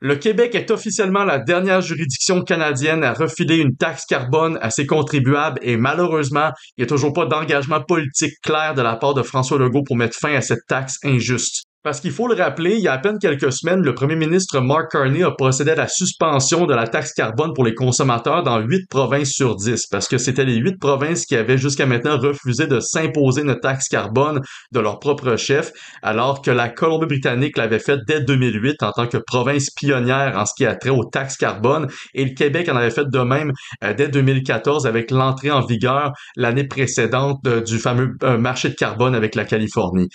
Le Québec est officiellement la dernière juridiction canadienne à refiler une taxe carbone à ses contribuables et malheureusement, il n'y a toujours pas d'engagement politique clair de la part de François Legault pour mettre fin à cette taxe injuste. Parce qu'il faut le rappeler, il y a à peine quelques semaines, le premier ministre Mark Carney a procédé à la suspension de la taxe carbone pour les consommateurs dans 8 provinces sur 10, parce que c'était les 8 provinces qui avaient jusqu'à maintenant refusé de s'imposer une taxe carbone de leur propre chef, alors que la Colombie-Britannique l'avait fait dès 2008 en tant que province pionnière en ce qui a trait aux taxes carbone, et le Québec en avait fait de même dès 2014 avec l'entrée en vigueur l'année précédente du fameux marché de carbone avec la Californie.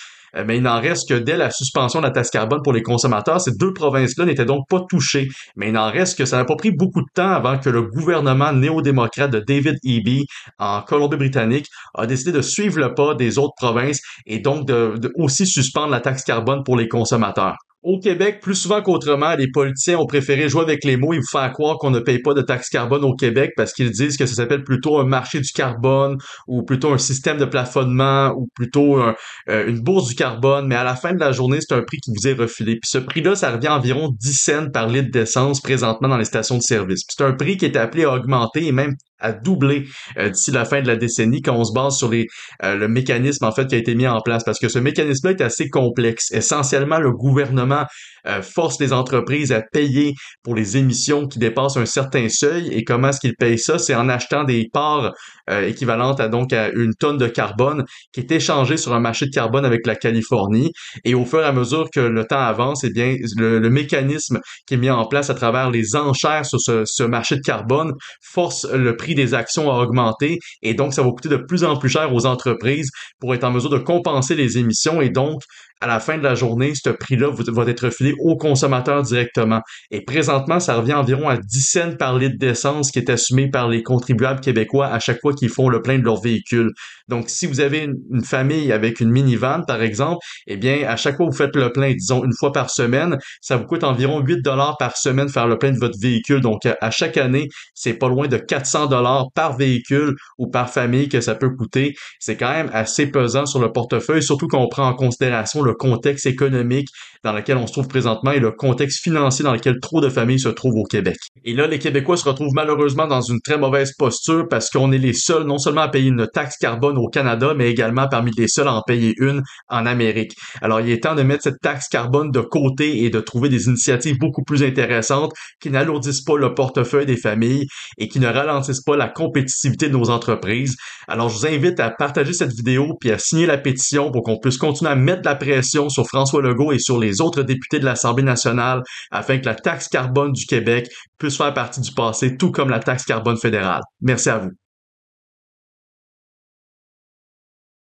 Mais il n'en reste que dès la suspension de la taxe carbone pour les consommateurs, ces deux provinces-là n'étaient donc pas touchées. Mais il n'en reste que ça n'a pas pris beaucoup de temps avant que le gouvernement néo-démocrate de David Eby en Colombie-Britannique a décidé de suivre le pas des autres provinces et donc de aussi suspendre la taxe carbone pour les consommateurs. Au Québec, plus souvent qu'autrement, les politiciens ont préféré jouer avec les mots et vous faire croire qu'on ne paye pas de taxe carbone au Québec parce qu'ils disent que ça s'appelle plutôt un marché du carbone ou plutôt un système de plafonnement ou plutôt une bourse du carbone. Mais à la fin de la journée, c'est un prix qui vous est refilé. Puis ce prix-là, ça revient à environ 10 cents par litre d'essence présentement dans les stations de service. Puis c'est un prix qui est appelé à augmenter et même à doubler d'ici la fin de la décennie quand on se base sur le mécanisme en fait qui a été mis en place parce que ce mécanisme-là est assez complexe. Essentiellement, le gouvernement force les entreprises à payer pour les émissions qui dépassent un certain seuil et comment est-ce qu'ils payent ça? C'est en achetant des parts équivalentes à une tonne de carbone qui est échangée sur un marché de carbone avec la Californie et au fur et à mesure que le temps avance, eh bien le mécanisme qui est mis en place à travers les enchères sur ce marché de carbone force le prix des actions à augmenter et donc ça va coûter de plus en plus cher aux entreprises pour être en mesure de compenser les émissions et donc à la fin de la journée, ce prix-là va être refilé aux consommateurs directement. Et présentement, ça revient environ à 10 cents par litre d'essence qui est assumé par les contribuables québécois à chaque fois qu'ils font le plein de leur véhicule. Donc, si vous avez une famille avec une minivan, par exemple, eh bien, à chaque fois que vous faites le plein, disons une fois par semaine, ça vous coûte environ 8 dollars par semaine faire le plein de votre véhicule. Donc, à chaque année, c'est pas loin de 400 dollars par véhicule ou par famille que ça peut coûter. C'est quand même assez pesant sur le portefeuille, surtout qu'on prend en considération le contexte économique dans lequel on se trouve présentement et le contexte financier dans lequel trop de familles se trouvent au Québec. Et là, les Québécois se retrouvent malheureusement dans une très mauvaise posture parce qu'on est les seuls non seulement à payer une taxe carbone au Canada, mais également parmi les seuls à en payer une en Amérique. Alors, il est temps de mettre cette taxe carbone de côté et de trouver des initiatives beaucoup plus intéressantes qui n'alourdissent pas le portefeuille des familles et qui ne ralentissent pas la compétitivité de nos entreprises. Alors, je vous invite à partager cette vidéo puis à signer la pétition pour qu'on puisse continuer à mettre de la pression sur François Legault et sur les autres députés de l'Assemblée nationale afin que la taxe carbone du Québec puisse faire partie du passé, tout comme la taxe carbone fédérale. Merci à vous.